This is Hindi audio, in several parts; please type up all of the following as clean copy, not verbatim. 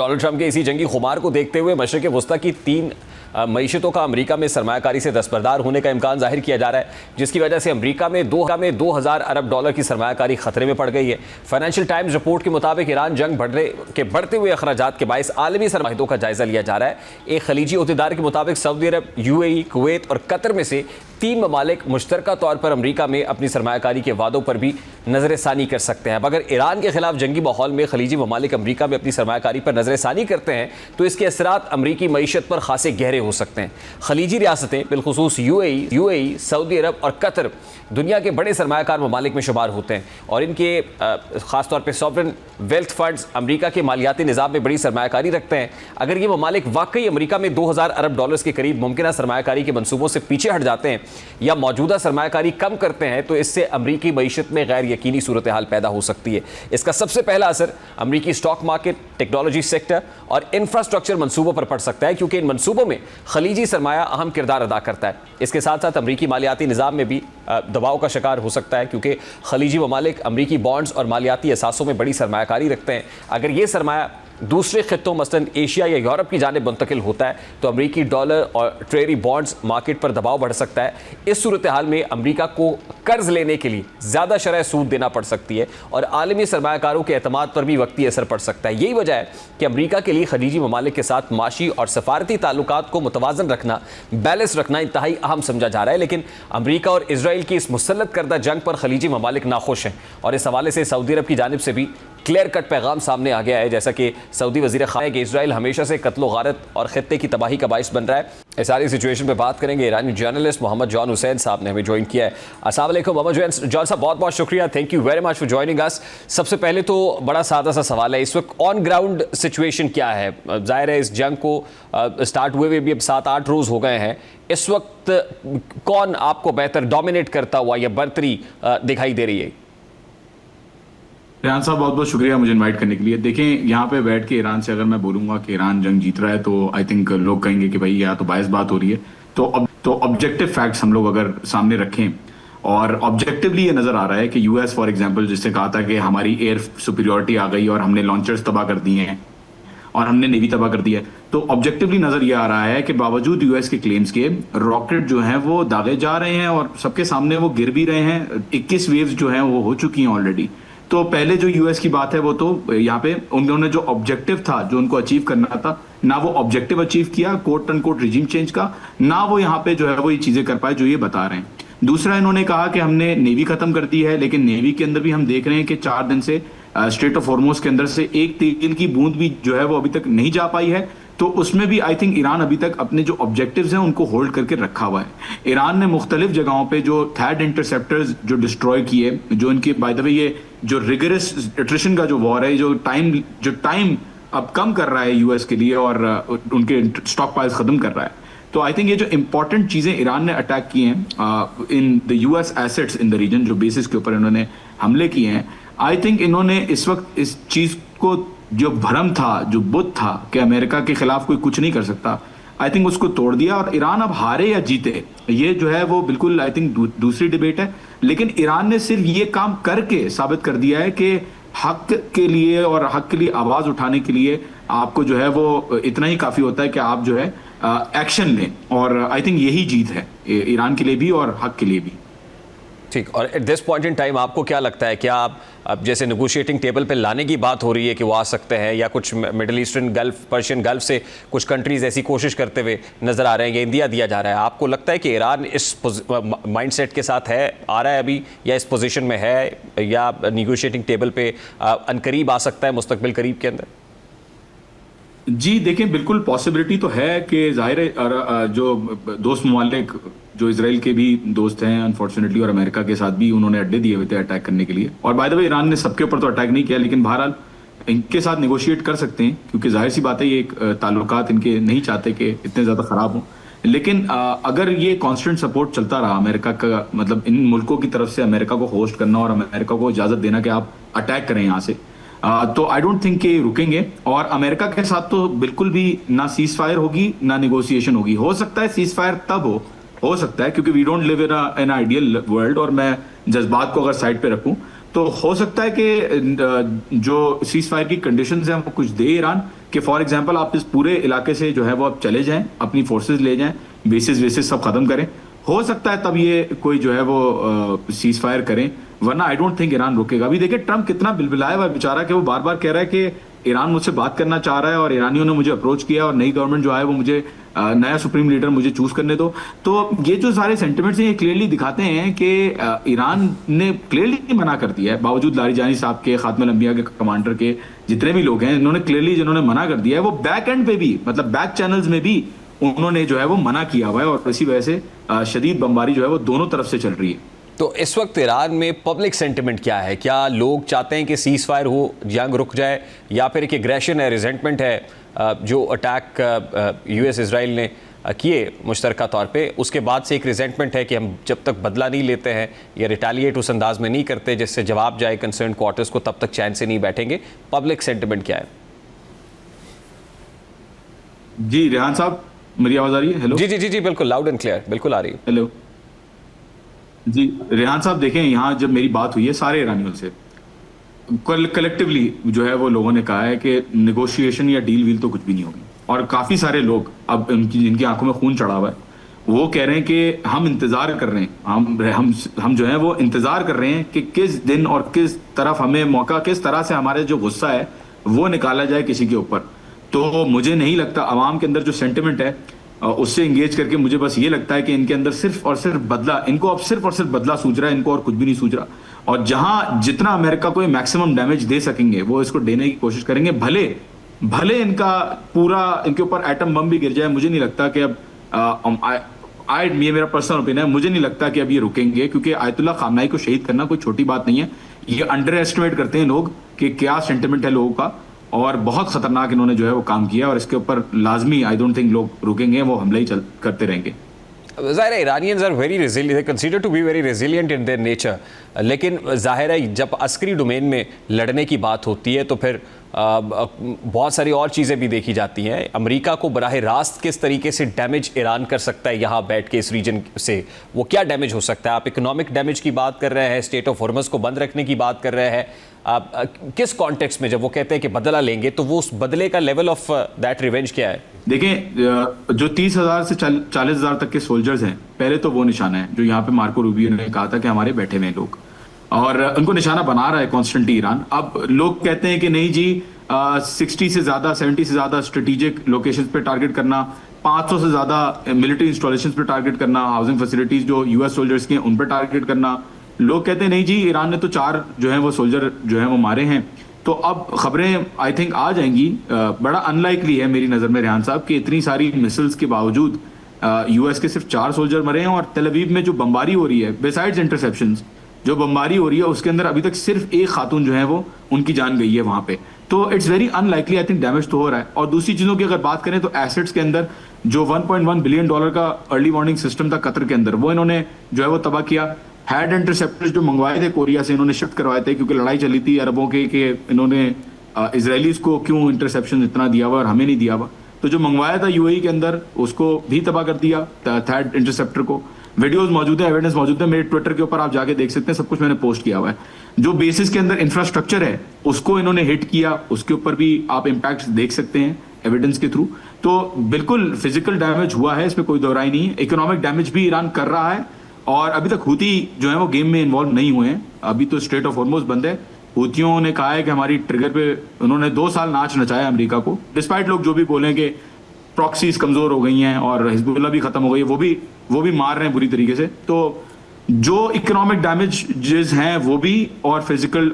डोनाल्ड ट्रंप के इसी जंगी खुमार को देखते हुए मशरिक़ वस्ता की 3 मईशतों का अमेरिका में सरमायाकारी से दस्तबरदार होने का इम्कान जाहिर किया जा रहा है, जिसकी वजह से अमेरिका में 2000 अरब डॉलर की सरमायाकारी खतरे में पड़ गई है। फाइनेंशियल टाइम्स रिपोर्ट के मुताबिक ईरान जंग बढ़ते हुए अखराजात के बायस आलमी सरमाहितों का जायजा लिया जा रहा है। एक खलीजी अहदेदार के मुताबिक सऊदी अरब, UAE, कुवैत और कतर में से 3 ममालिक मुश्तरका तौर पर अमेरिका में अपनी सरमायाकारी के वादों पर भी नजरसानी कर सकते हैं। अगर ईरान के खिलाफ जंगी माहौल में खलीजी ममालिक अमेरिका में अपनी सरमायाकारी पर नजरसानी करते हैं तो इसके असरात अमरीकी मईशत पर खासे गहरे हो सकते हैं। खलीजी रियासतें बिलखुसूस UAE, सऊदी अरब और कतर दुनिया के बड़े सरमायाकार ममालिक में शुमार होते हैं और इनके ख़ासतौर पर सॉवरेन वेल्थ फंड्स अमेरिका के मालियाती निज़ाम में बड़ी सरमायाकारी रखते हैं। अगर ये ममालिक वाकई अमेरिका में 2000 अरब डॉलर्स के करीब मुमकिन सरमायाकारी के मनसूबों से पीछे हट जाते हैं या मौजूदा सरमायाकारी कम करते हैं तो इससे अमरीकी मईशत में गैर यकीनी सूरत हाल पैदा हो सकती है। इसका सबसे पहला असर अमरीकी स्टॉक मार्केट, टेक्नोलॉजी सेक्टर और इंफ्रास्ट्रक्चर मनसूबों पर पड़ सकता है, क्योंकि इन मनसूबों में खलीजी सरमाया अहम किरदार अदा करता है। इसके साथ साथ अमरीकी मालियाती निज़ाम में भी दबाव का शिकार हो सकता है, क्योंकि खलीजी ममालिक अमरीकी बॉन्ड्स और मालियाती असासों में बड़ी सरमायाकारी रखते हैं। अगर ये सरमाया दूसरे खित्तों मसलन एशिया या यूरोप की जानिब मुंतकिल होता है तो अमरीकी डॉलर और ट्रेजरी बॉन्ड्स मार्केट पर दबाव बढ़ सकता है। इस सूरत हाल में अमरीका को कर्ज लेने के लिए ज़्यादा शरह सूद देना पड़ सकती है और आलमी सरमायाकारों के एतमाद पर भी वक्ती असर पड़ सकता है। यही वजह है कि अमरीका के लिए खलीजी ममालिक के साथ माशी और सफारती ताल्लुकात को मुतवाज़न रखना, बैलेंस रखना इंतहाई अहम समझा जा रहा है। लेकिन अमरीका और इसराइल की इस मुसल्लत करदा जंग पर खलीजी ममालिक नाखुश हैं और इस हवाले से सऊदी अरब की जानिब से भी क्लियर कट पैगाम सामने आ गया है, जैसा कि सऊदी वज़ीर ख़ारिजा कि इसराइल हमेशा से कत्ल गारत और खित्ते की तबाही का बाइस बन रहा है। इस सारी सिचुएशन पे बात करेंगे। ईरानी जर्नलिस्ट मोहम्मद जॉन हुसैन साहब ने हमें ज्वाइन किया है। अस्सलाम वालेकुम मोहम्मद जॉन साहब, बहुत बहुत शुक्रिया, thank you very much for joining us. सबसे पहले तो बड़ा सादा सा सवाल है, इस वक्त ऑन ग्राउंड सिचुएशन क्या है? जाहिर है इस जंग को स्टार्ट हुए भी अब 7-8 रोज़ हो गए हैं। इस वक्त कौन आपको बेहतर डोमिनेट करता हुआ या बर्तरी दिखाई दे रही है? रेहान साहब, बहुत बहुत शुक्रिया मुझे इनवाइट करने के लिए। देखें, यहाँ पे बैठ के ईरान से अगर मैं बोलूँगा कि ईरान जंग जीत रहा है तो आई थिंक लोग कहेंगे कि भाई या तो बायस बात हो रही है। तो ऑब्जेक्टिव फैक्ट्स हम लोग अगर सामने रखें और ऑब्जेक्टिवली ये नज़र आ रहा है कि US फॉर एग्जांपल जिससे कहा था कि हमारी एयर सुपीरियॉरिटी आ गई और हमने लॉन्चर्स तबाह कर दिए हैं और हमने नेवी तबाह कर दी है, तो ऑब्जेक्टिवली नज़र ये आ रहा है कि बावजूद US के क्लेम्स के रॉकेट जो हैं वो दागे जा रहे हैं और सबके सामने वो गिर भी रहे हैं। 21 वेव्स जो हैं वो हो चुकी हैं ऑलरेडी। तो पहले जो US की बात है वो तो यहाँ पे उन्होंने जो ऑब्जेक्टिव था जो उनको अचीव करना था, ना वो ऑब्जेक्टिव अचीव किया quote and quote regime change का, ना वो यहाँ पे जो है वो ये चीजें कर पाए जो ये बता रहे हैं। दूसरा, इन्होंने कहा कि हमने नेवी खत्म कर दी है, लेकिन नेवी के अंदर भी हम देख रहे हैं कि 4 दिन से स्ट्रेट ऑफ हॉर्मुज़ के अंदर से एक तेल की बूंद भी जो है वो अभी तक नहीं जा पाई है। तो उसमें भी आई थिंक ईरान अभी तक अपने जो ऑब्जेक्टिव्स हैं उनको होल्ड करके रखा हुआ है। ईरान ने मुख्तलिफ जगहों पे जो थैड इंटरसेप्टर्स जो डिस्ट्रॉय किए, जो इनके बाय द वे ये जो रिगरस एट्रिशन का जो वॉर है, जो टाइम अब कम कर रहा है US के लिए और उनके स्टॉक पाइल्स खत्म कर रहा है। तो आई थिंक ये जो इंपॉर्टेंट चीजें ईरान ने अटैक की हैं in the US assets in the region, जो बेसिस के ऊपर इन्होंने हमले किए हैं, आई थिंक इन्होंने इस वक्त इस चीज को जो भ्रम था, जो बुत था कि अमेरिका के खिलाफ कोई कुछ नहीं कर सकता, आई थिंक उसको तोड़ दिया। और ईरान अब हारे या जीते ये जो है वो बिल्कुल आई थिंक दूसरी डिबेट है, लेकिन ईरान ने सिर्फ ये काम करके साबित कर दिया है कि हक के लिए और हक के लिए आवाज उठाने के लिए आपको जो है वो इतना ही काफी होता है कि आप जो है एक्शन लें। और आई थिंक यही जीत है ईरान के लिए भी और हक के लिए भी। ठीक, और at this point in time आपको क्या लगता है, क्या आप अब जैसे नेगोशिएटिंग टेबल पे लाने की बात हो रही है कि वो आ सकते हैं, या कुछ middle eastern gulf, Persian gulf से कुछ कंट्रीज ऐसी कोशिश करते हुए नज़र आ रहे हैं, ये इंडिया दिया जा रहा है, आपको लगता है कि ईरान इस माइंडसेट के साथ है, आ रहा है अभी, या इस पोजीशन में है, या नेगोशिएटिंग टेबल पे अनकरीब आ सकता है मुस्तकबिल करीब के अंदर? जी देखें, बिल्कुल पॉसिबिलिटी तो है कि जाहिर है जो दोस्त ममालिक जो इसराइल के भी दोस्त हैं अनफॉर्चुनेटली, और अमेरिका के साथ भी उन्होंने अड्डे दिए हुए थे अटैक करने के लिए। और बाय द वे ईरान ने सबके ऊपर तो अटैक नहीं किया, लेकिन बहरहाल इनके साथ नेगोशिएट कर सकते हैं, क्योंकि जाहिर सी बात है ये एक ताल्लुकात इनके नहीं चाहते कि इतने ज़्यादा ख़राब हों। लेकिन अगर ये कांस्टेंट सपोर्ट चलता रहा अमेरिका का, मतलब इन मुल्कों की तरफ से अमेरिका को होस्ट करना और अमेरिका को इजाज़त देना कि आप अटैक करें यहाँ से, तो आई डोंट थिंक कि रुकेंगे। और अमेरिका के साथ तो बिल्कुल भी ना सीज फायर होगी ना नेगोशिएशन होगी। हो सकता है सीज फायर तब हो सकता है, क्योंकि we don't live in ideal world, और मैं जज्बात को अगर साइड पे रखूं तो हो सकता है कि जो सीज फायर की कंडीशंस हैं वो कुछ दे ईरान, कि फॉर एग्जांपल आप इस पूरे इलाके से जो है वो आप चले जाएं, अपनी फोर्सेस ले जाएं, बेसिस सब खत्म करें, हो सकता है तब ये कोई जो है वो सीज फायर करें, वरना आई डोंट थिंक ईरान रुकेगा। अभी देखिए ट्रम्प कितना बिलबिलाया हुआ है बेचारा, कि वो बार बार कह रहा है कि ईरान मुझसे बात करना चाह रहा है और ईरानियों ने मुझे अप्रोच किया और नई गवर्नमेंट जो है वो मुझे नया सुप्रीम लीडर मुझे चूज करने दो। तो ये जो सारे सेंटिमेंट्स हैं ये क्लियरली दिखाते हैं कि ईरान ने क्लियरली मना कर दिया है, बावजूद लारिजानी साहब के, खात्मा अल-अंबिया के कमांडर के, जितने भी लोग हैं इन्होंने क्लियरली जिन्होंने मना कर दिया है, वो बैक एंड पे भी, मतलब बैक चैनल्स में भी उन्होंने जो है वो मना किया हुआ है, और इसी वजह से शदीद बमबारी जो है वो दोनों तरफ से चल रही है। तो इस वक्त ईरान में पब्लिक सेंटिमेंट क्या है? क्या लोग चाहते हैं कि सीज फायर हो, जंग रुक जाए, या फिर एक एग्रेशन है, रिजेंटमेंट है, जो अटैक यूएस इजराइल ने किए मुश्तरका तौर पे, उसके बाद से एक रिजेंटमेंट है कि हम जब तक बदला नहीं लेते हैं या रिटेलिएट उस अंदाज में नहीं करते जिससे जवाब जाए कंसर्न क्वार्टर्स को, तब तक चैन से नहीं बैठेंगे? पब्लिक सेंटिमेंट क्या है? जी रेहान साहब, मेरी आवाज आ रही है? हेलो। जी जी जी जी, बिल्कुल लाउड एंड क्लियर, बिल्कुल आ रही है। हेलो जी रेहान साहब, देखें यहाँ जब मेरी बात हुई है सारे ईरानियों से, कलेक्टिवली जो है वो लोगों ने कहा है कि नेगोशिएशन या डील वील तो कुछ भी नहीं होगी, और काफी सारे लोग अब जिनकी आंखों में खून चढ़ा हुआ है वो कह रहे हैं कि हम इंतजार कर रहे हैं, हम जो है वो इंतजार कर रहे हैं कि किस दिन और किस तरफ हमें मौका, किस तरह से हमारे जो गुस्सा है वो निकाला जाए किसी के ऊपर। तो मुझे नहीं लगता अवाम के अंदर जो सेंटिमेंट है उससे इंगेज करके, मुझे बस ये लगता है कि इनके अंदर सिर्फ और सिर्फ बदला, इनको अब सिर्फ और सिर्फ बदला सूझ रहा है, इनको और कुछ भी नहीं सूझ रहा। और जहां जितना अमेरिका को मैक्सिमम डैमेज दे सकेंगे वो इसको देने की कोशिश करेंगे, भले इनका पूरा, इनके ऊपर एटम बम भी गिर जाए। मुझे नहीं लगता कि अब ये मेरा पर्सनल ओपिनियन है, मुझे नहीं लगता कि अब ये रुकेंगे, क्योंकि आयतुल्लाह खामनाई को शहीद करना कोई छोटी बात नहीं है। ये अंडर एस्टिमेट करते हैं लोग कि क्या सेंटिमेंट है लोगों का, और बहुत खतरनाक इन्होंने जो है वो काम किया, और इसके ऊपर लाजमी आई डोंट थिंक लोग रुकेंगे, वो हमले ही करते रहेंगे। ज़ाहिर है Iranians are very resilient, they consider to be very resilient in their nature, लेकिन ज़ाहिर है जब अस्करी डोमेन में लड़ने की बात होती है तो फिर बहुत सारी और चीज़ें भी देखी जाती हैं। अमेरिका को बराह रास्त किस तरीके से डैमेज ईरान कर सकता है यहाँ बैठ के इस रीजन से, वो क्या डैमेज हो सकता है? आप इकोनॉमिक डैमेज की बात कर रहे हैं, स्टेट ऑफ हॉर्मस को बंद रखने की बात कर रहे हैं, आप किस कॉन्टेक्स्ट में जब वो कहते हैं कि बदला लेंगे, तो वो उस बदले का लेवल ऑफ दैट रिवेंज क्या है? देखें, जो 30,000 से 40,000 तक के सोल्जर्स हैं, पहले तो वो निशाना है जो यहाँ पे मार्को रूबियो ने कहा था कि हमारे बैठे हुए लोग, और उनको निशाना बना रहा है कॉन्स्टेंटली ईरान। अब लोग कहते हैं कि नहीं जी 60 से ज्यादा 70 से ज्यादा स्ट्रेटेजिक लोकेशंस पे टारगेट करना, 500 से ज्यादा मिलिट्री इंस्टॉलेशंस पे टारगेट करना, हाउसिंग फैसिलिटीज जो यूएस सोल्जर्स की हैं उन पे टारगेट करना। लोग कहते हैं नहीं जी ईरान ने तो 4 जो है वो सोल्जर जो है वो मारे हैं। तो अब खबरें आई थिंक आ जाएंगी, बड़ा अनलाइकली है मेरी नज़र में रेहान साहब कि इतनी सारी मिसाइल्स के बावजूद यूएस के सिर्फ 4 सोल्जर मरे हैं, और तेल अवीव में जो बमबारी हो रही है, बिसाइड्स इंटरसेप्शंस जो बमबारी हो रही है उसके अंदर अभी तक सिर्फ एक खातून जो है वो उनकी जान गई है वहां पे। तो it's very unlikely, I think damage तो हो रहा है। और दूसरी चीज़ों की अगर बात करें तो एसेट्स के अंदर जो $1.1 बिलियन का अर्ली वार्निंग सिस्टम था कतर के अंदर, वो इन्होंने जो है वो तबाह किया। हैड इंटरसेप्टर्स जो मंगवाए थे कोरिया से, इन्होंने शिफ्ट करवाए थे, क्योंकि लड़ाई चली थी अरबों के कि इन्होंने इजराइलीज को क्यों इंटरसेप्शन इतना दिया हुआ और हमें नहीं दिया हुआ। तो जो मंगवाया था यूएई के अंदर उसको भी तबाह कर दिया, थर्ड इंटरसेप्टर को। वीडियोस मौजूद है, एविडेंस मौजूद है, मेरे ट्विटर के ऊपर आप जाके देख सकते हैं, सब कुछ मैंने पोस्ट किया हुआ है। जो बेसिस के अंदर इंफ्रास्ट्रक्चर है उसको इन्होंने हिट किया, उसके ऊपर भी आप इम्पैक्ट देख सकते हैं एविडेंस के थ्रू। तो बिल्कुल फिजिकल डैमेज हुआ है, इसमें कोई दोहराई नहीं है। इकोनॉमिक डैमेज भी ईरान कर रहा है, और अभी तक हूती जो है वो गेम में इन्वॉल्व नहीं हुए हैं। अभी तो स्ट्रेट ऑफ हॉर्मस बंद है। हूतियों ने कहा है कि हमारी ट्रिगर पे उन्होंने 2 साल नाच नचाया अमेरिका को, डिस्पाइट लोग जो भी बोलें कि प्रॉक्सीज कमजोर हो गई हैं और हिजबुल्ला भी खत्म हो गई है, वो भी मार रहे हैं बुरी तरीके से। तो जो इकोनॉमिक डैमेजेस हैं वो भी, और फिजिकल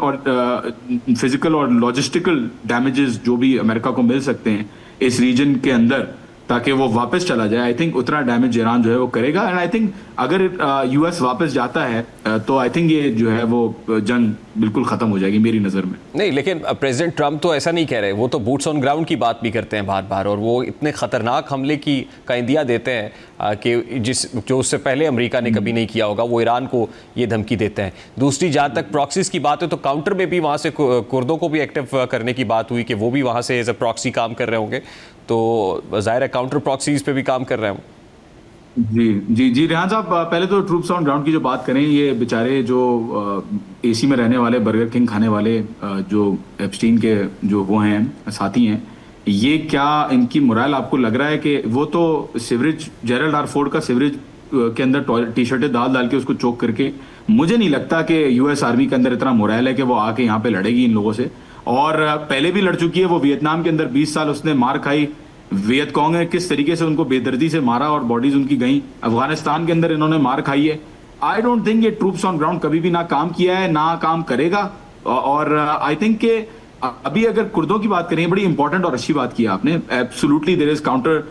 और लॉजिस्टिकल डैमेजेस जो भी अमेरिका को मिल सकते हैं इस रीजन के अंदर ताकि वो वापस चला जाए, आई थिंक उतना डैमेज ईरान जो है वो करेगा। एंड आई थिंक अगर यूएस वापस जाता है तो आई थिंक ये जो है वो जंग बिल्कुल खत्म हो जाएगी मेरी नज़र में। नहीं, लेकिन प्रेसिडेंट ट्रंप तो ऐसा नहीं कह रहे, वो तो बूट्स ऑन ग्राउंड की बात भी करते हैं बार बार, और वो इतने खतरनाक हमले की का इंदिया देते हैं कि जो उससे पहले अमेरिका ने कभी नहीं किया होगा, वो ईरान को ये धमकी देते हैं। दूसरी, जहाँ तक प्रॉक्सीज की बात है तो काउंटर में भी वहाँ से कुर्दों को भी एक्टिव करने की बात हुई कि वो भी वहाँ से एज अ प्रॉक्सी काम कर रहे होंगे, तो ज़ाहिर है काउंटर प्रॉक्सीज पे भी काम कर रहे हैं। जी रेहान साहब, पहले तो ट्रूप्स ऑन ग्राउंड की जो बात करें, ये बेचारे जो एसी में रहने वाले, बर्गर किंग खाने वाले, जो एप्स्टीन के जो वो हैं साथी हैं, ये क्या इनकी मोरल आपको लग रहा है कि वो तो सिवरेज जेरल्ड आर फोर्ड का सिवरेज के अंदर टी शर्टें डाल डाल के उसको चोक करके, मुझे नहीं लगता कि यूएस आर्मी के अंदर इतना मोरल है कि वो आके यहाँ पे लड़ेगी इन लोगों से। और पहले भी लड़ चुकी है वो, वियतनाम के अंदर 20 साल उसने मार खाई। वियत कॉन्ग ने किस तरीके से उनको बेदर्दी से मारा और बॉडीज उनकी गई। अफगानिस्तान के अंदर इन्होंने मार खाई है। आई डोंट थिंक ये ट्रूप्स ऑन ग्राउंड कभी भी ना काम किया है ना काम करेगा। और आई थिंक के अभी अगर कुर्दों की बात करें, बड़ी इंपॉर्टेंट और अच्छी बात की आपने। Absolutely there is counter,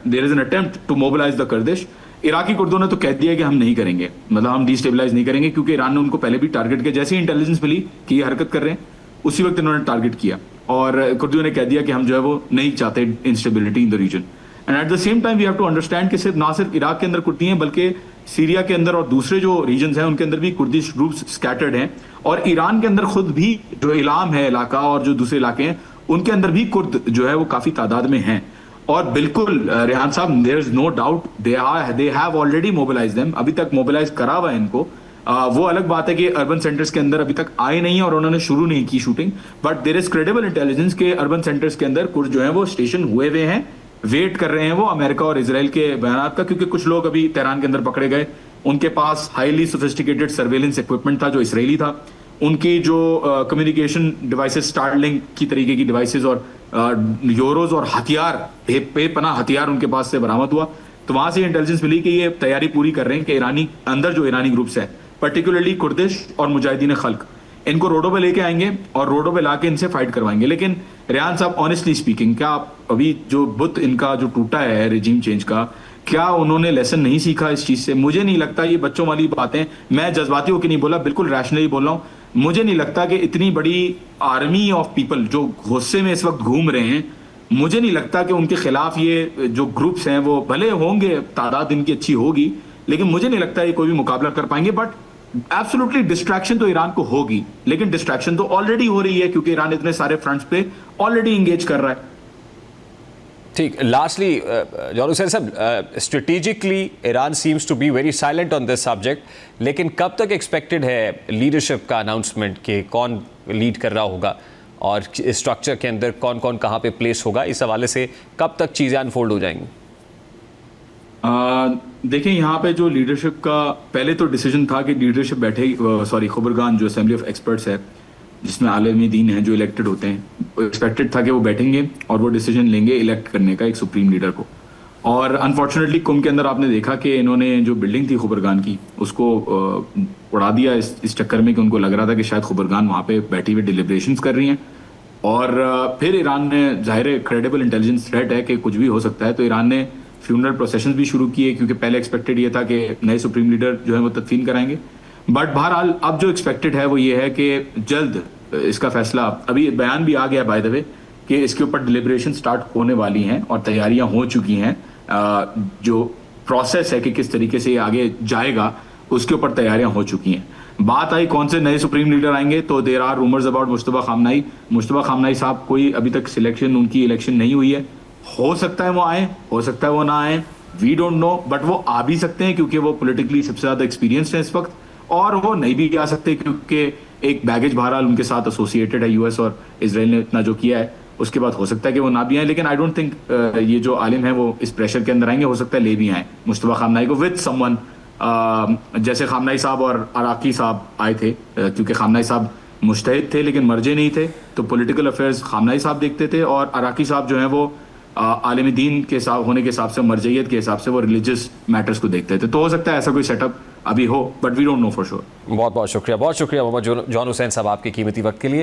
there is an attempt to mobilise the Kurdish. Iraqi कुर्दों ने तो कह दिया कि हम नहीं करेंगे, मतलब हम डिस्टेबलाइज नहीं करेंगे, क्योंकि ईरान ने उनको पहले भी टारगेट किया। जैसे ही इंटेलिजेंस मिली कि ये हरकत कर रहे हैं, उसी वक्त इन्होंने टारगेट किया और कुर्दियों ने कह दिया कि हम जो है वो नहीं चाहते instability in the region. And at the same time we have to understand कि सिर्फ ना सिर्फ इराक के अंदर कुर्दी हैं, बल्कि सीरिया के अंदर और दूसरे जो रीजन्स हैं उनके अंदर भी कुर्दिश ग्रुप्स स्कैटर्ड हैं। और ईरान के अंदर खुद भी जो इलाम है इलाका और जो दूसरे इलाके हैं उनके अंदर भी कुर्द जो है वो काफी तादाद में हैं। और बिल्कुल रेहान साहब, there is no doubt they have already mobilize them. अभी तक मोबिलाइज करा हुआ है इनको। वो अलग बात है कि अर्बन सेंटर्स के अंदर अभी तक आए नहीं और उन्होंने शुरू नहीं की shooting, but there is credible intelligence के अर्बन सेंटर्स के अंदर कुछ जो है वो स्टेशन हुए हुए हैं, वेट कर रहे हैं वो अमेरिका और इजराइल के बयान का। क्योंकि कुछ लोग अभी तेहरान के अंदर पकड़े गए, उनके पास हाईली सोफिस्टिकेटेड सर्वेलेंस इक्विपमेंट था जो इसराइली था। उनकी जो कम्युनिकेशन डिवाइसेस, स्टारलिंक की तरीके की डिवाइसेस और यूरोज और हथियार, बेपनाह हथियार उनके पास से बरामद हुआ। तो वहां से इंटेलिजेंस मिली कि ये तैयारी पूरी कर रहे हैं कि ईरानी अंदर जो ईरानी ग्रुप्स है, पर्टिकुलरली कुर्दिश और मुजाहिदीन खल्क, इनको रोडों पे लेके आएंगे और रोडों पे लाके इनसे फाइट करवाएंगे। लेकिन रेहान साहब, ऑनेस्टली स्पीकिंग, क्या आप अभी जो बुत इनका जो टूटा है रिजीम चेंज का, क्या उन्होंने लेसन नहीं सीखा इस चीज से? मुझे नहीं लगता। ये बच्चों वाली बातें, मैं जज्बाती होकर नहीं बोला, बिल्कुल रैशनली बोल रहा हूँ। मुझे नहीं लगता कि इतनी बड़ी आर्मी ऑफ पीपल जो गुस्से में इस वक्त घूम रहे हैं, मुझे नहीं लगता कि उनके खिलाफ ये जो ग्रुप्स हैं वो भले होंगे, तादाद इनकी अच्छी होगी, लेकिन मुझे नहीं लगता ये कोई भी मुकाबला कर पाएंगे। बट एब्सोल्युटली डिस्ट्रैक्शन तो ईरान को होगी, लेकिन डिस्ट्रैक्शन तो ऑलरेडी हो रही है क्योंकि ईरान इतने सारे फ्रंट्स पे ऑलरेडी इंगेज कर रहा है। ठीक, लास्टली जॉन हुसैन साहब, strategically Iran seems to be very silent on this subject, लेकिन कब तक एक्सपेक्टेड है लीडरशिप का अनाउंसमेंट कि कौन लीड कर रहा होगा और स्ट्रक्चर के अंदर कौन कौन कहाँ पे प्लेस होगा? इस हवाले से कब तक चीज़ें अनफोल्ड हो जाएंगी? देखिए, यहाँ पे जो लीडरशिप का पहले तो डिसीजन था कि लीडरशिप बैठे, खबरगान जो असेंबली ऑफ एक्सपर्ट्स है जिसमें आलमी दीन है जो इलेक्टेड होते हैं, एक्सपेक्टेड था कि वो बैठेंगे और वो डिसीजन लेंगे इलेक्ट करने का एक सुप्रीम लीडर को। और अनफॉर्चुनेटली कुंभ के अंदर आपने देखा कि इन्होंने जो बिल्डिंग थी खबरगान की उसको उड़ा दिया इस चक्कर में कि उनको लग रहा था कि शायद खबरगान वहाँ पे बैठी हुई डिलिब्रेशंस कर रही हैं। और फिर ईरान ने, जाहिर क्रेडिबल इंटेलिजेंस थ्रेट है कि कुछ भी हो सकता है, तो ईरान ने फ्यूनरल प्रोसेशन भी शुरू किए क्योंकि पहले एक्सपेक्टेड ये था कि नए सुप्रीम लीडर जो है वो तदफीन कराएंगे। बट बहरहाल अब जो एक्सपेक्टेड है वो ये है कि जल्द इसका फैसला, अभी बयान भी आ गया बाय द वे कि इसके ऊपर डिलिब्रेशन स्टार्ट होने वाली हैं और तैयारियां हो चुकी हैं। जो प्रोसेस है कि किस तरीके से ये आगे जाएगा उसके ऊपर तैयारियां हो चुकी हैं। बात आई कौन से नए सुप्रीम लीडर आएंगे, तो there are rumours about Mojtaba Khamenei. Mojtaba Khamenei साहब, कोई अभी तक सिलेक्शन, उनकी इलेक्शन नहीं हुई है। हो सकता है वो आए, हो सकता है वो ना आए, वी डोंट नो, बट वो आ भी सकते हैं क्योंकि वो पॉलिटिकली सबसे ज्यादा एक्सपीरियंस्ड है इस वक्त। और वो नहीं भी आ सकते क्योंकि एक बैगेज बहरहाल उनके साथ एसोसिएटेड है। यूएस और इजराइल ने इतना जो किया है उसके बाद हो सकता है कि वो ना भी आए। लेकिन आई डोंट थिंक ये जो आलिम है वो इस प्रेशर के अंदर आएंगे। हो सकता है ले भी आए मुश्तबा खामनाई को विद समवन, जैसे खामनाई साहब और अराकी साहब आए थे, क्योंकि खामनाई साहब मुश्तहिद थे लेकिन मर्जे नहीं थे, तो पॉलिटिकल अफेयर्स खामनाई साहब देखते थे, और अराकी साहब जो है वो आलिम दीन के साथ होने के हिसाब से, मर्जियत के हिसाब से वो रिलीजियस मैटर्स को देखते थे। तो हो सकता है ऐसा कोई सेटअप अभी हो, but we don't know for sure. बहुत बहुत शुक्रिया मोहम्मद जॉन हुसैन साहब आपके कीमती वक्त के लिए।